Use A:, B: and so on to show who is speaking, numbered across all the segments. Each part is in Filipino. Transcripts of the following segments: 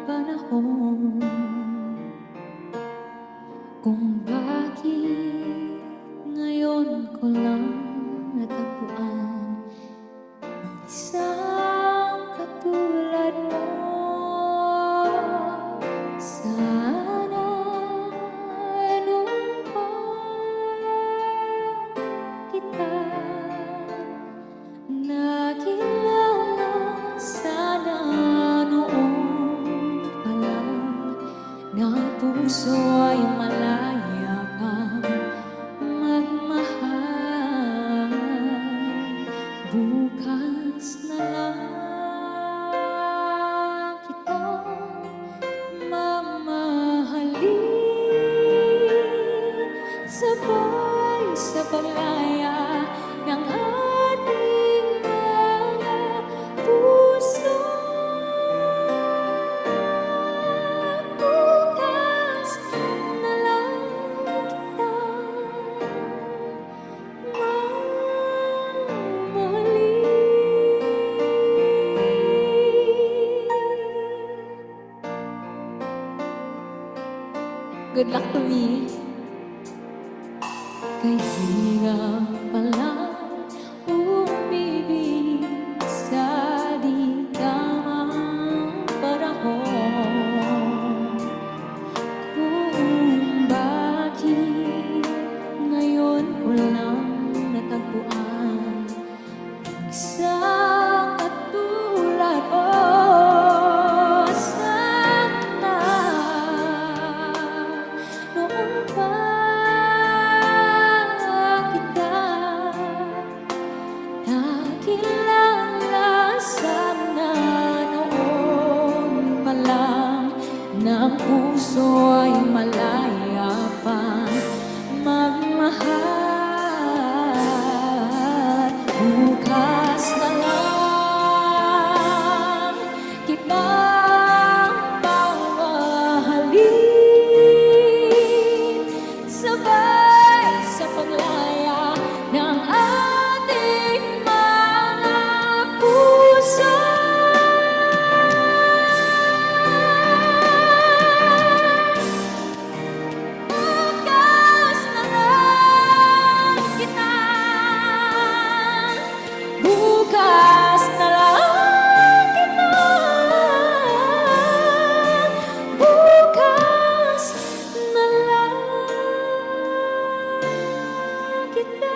A: panahon kung bakit ngayon ko lang natagpuan ang isang katulad mo. Sana nung pa kita nakilala, sana noon pa lang na ang puso ay malaya pang magmahal. Bukas na lang kita mamahalin, sabay sa paglaya ng ating mga puso. Bukas na lang kita mamahalin. Good luck to me. Kaibigan pala umibig sa di tamang panahon kung bakit ngayon ko lang natagpuan isang katulad mo. Sana noon pa nakilala, sana noon pa lang na ang puso ay malaya pang magmahal. Bukas na lang kitang mamahalin, sabay sa paglaya ng ating mga puso. Bukas na lang kita, bukas na lang kita, bukas na lang kita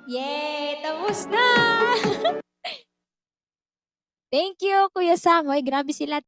A: Yay! Tapos na! Thank you, Kuya Samoy. Grabe sila.